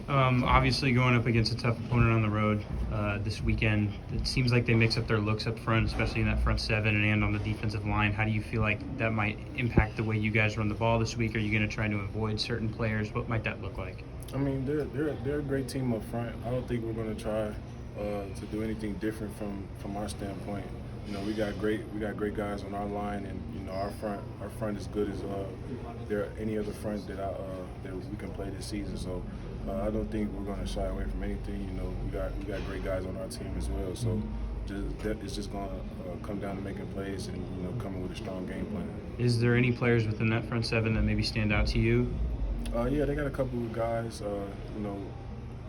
Obviously, going up against a tough opponent on the road this weekend, it seems like they mix up their looks up front, especially in that front seven and on the defensive line. How do you feel like that might impact the way you guys run the ball this week? Are you going to try to avoid certain players? What might that look like? I mean, they're a great team up front. I don't think we're going to try to do anything different from our standpoint. You know, we got great guys on our line, and you know our front is good as there any other front that we can play this season. So I don't think we're going to shy away from anything. You know, we got great guys on our team as well. So it's just going to come down to making plays and you know coming with a strong game plan. Is there any players within that front seven that maybe stand out to you? Yeah, they got a couple of guys. You know,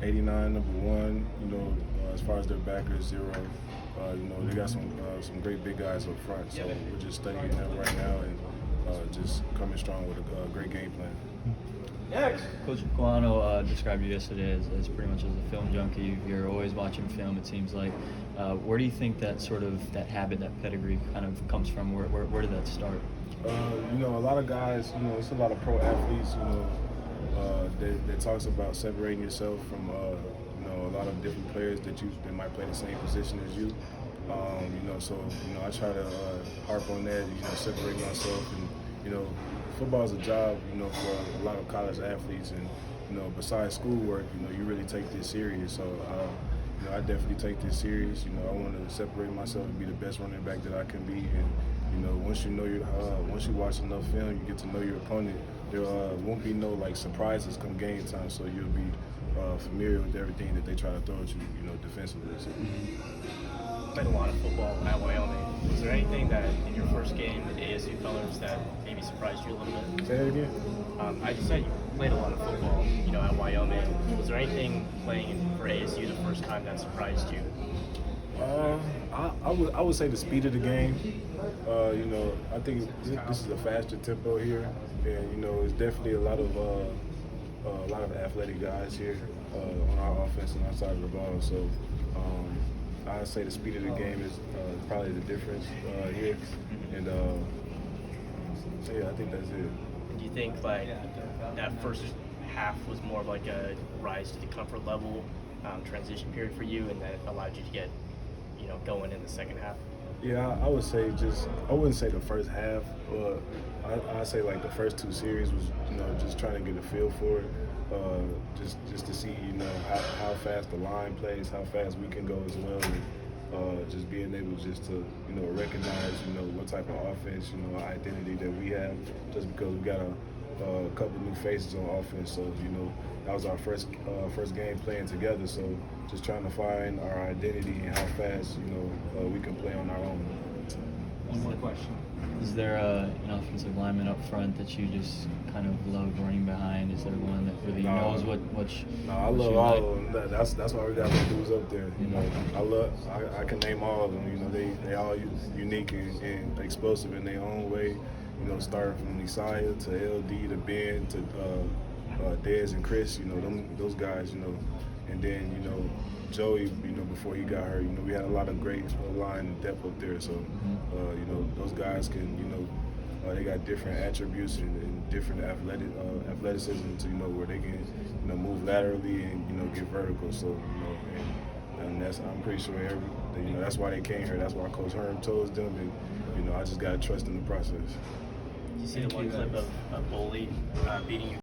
89, number one. You know, as far as their backers, 0. You know, they got some great big guys up front. So we're just studying them right now and just coming strong with a great game plan. Coach Guano described you yesterday as pretty much as a film junkie. You're always watching film, it seems like. Where do you think that that habit, that pedigree kind of comes from? Where did that start? You know, a lot of guys, you know, it's a lot of pro athletes, you know, that talks about separating yourself from, you know, a lot of different players that might play the same position as you. You know, so, you know, I try to harp on that, you know, separate myself. And, you know, football is a job, you know, for a lot of college athletes. And, you know, besides schoolwork, you know, you really take this serious. So, you know, I definitely take this serious. You know, I want to separate myself and be the best running back that I can be. And, you know, once you watch enough film, you get to know your opponent. There won't be no like surprises come game time, so you'll be familiar with everything that they try to throw at you, you know, defensively. So. Played a lot of football at Wyoming. Was there anything that in your first game with ASU colors that maybe surprised you a little bit? Say that again. I just said you played a lot of football, you know, at Wyoming. Was there anything playing for ASU the first time that surprised you? I would say the speed of the game. You know, I think this is a faster tempo here, and you know, it's definitely a lot of athletic guys here on our offense and our side of the ball. So I'd say the speed of the game is probably the difference here, and so yeah, I think that's it. Do you think like that first half was more of like a rise to the comfort level transition period for you, and that allowed you to get, you know, going in the second half? Yeah, I would say I wouldn't say the first half, but I'd say like the first 2 series was, you know, just trying to get a feel for it, just to see, you know, how fast the line plays, how fast we can go as well, and just being able just to, you know, recognize, you know, what type of offense, you know, identity that we have, just because we got a couple new faces on offense, so, you know, that was our first game playing together, so just trying to find our identity and how fast, you know, we can play on our own. One more question. Is there an offensive lineman up front that you just kind of love running behind? Is there one that really knows what No, I love all of them. That's why we got the dudes up there. You know, I can name all of them. You know, they all unique and explosive in their own way. You know, starting from Isaiah to LD to Ben to Dez and Chris. You know, those guys. You know, and then you know Joey. You know, before he got hurt. You know, we had a lot of great line and depth up there. So you know, those guys can. You know, they got different attributes and different athleticism to, you know, where they can, you know, move laterally and, you know, get vertical. So, you know, and that's, I'm pretty sure you know, that's why they came here. That's why Coach Herm told them, and you know, I just gotta trust in the process. Did you see the one clip of Boley beating you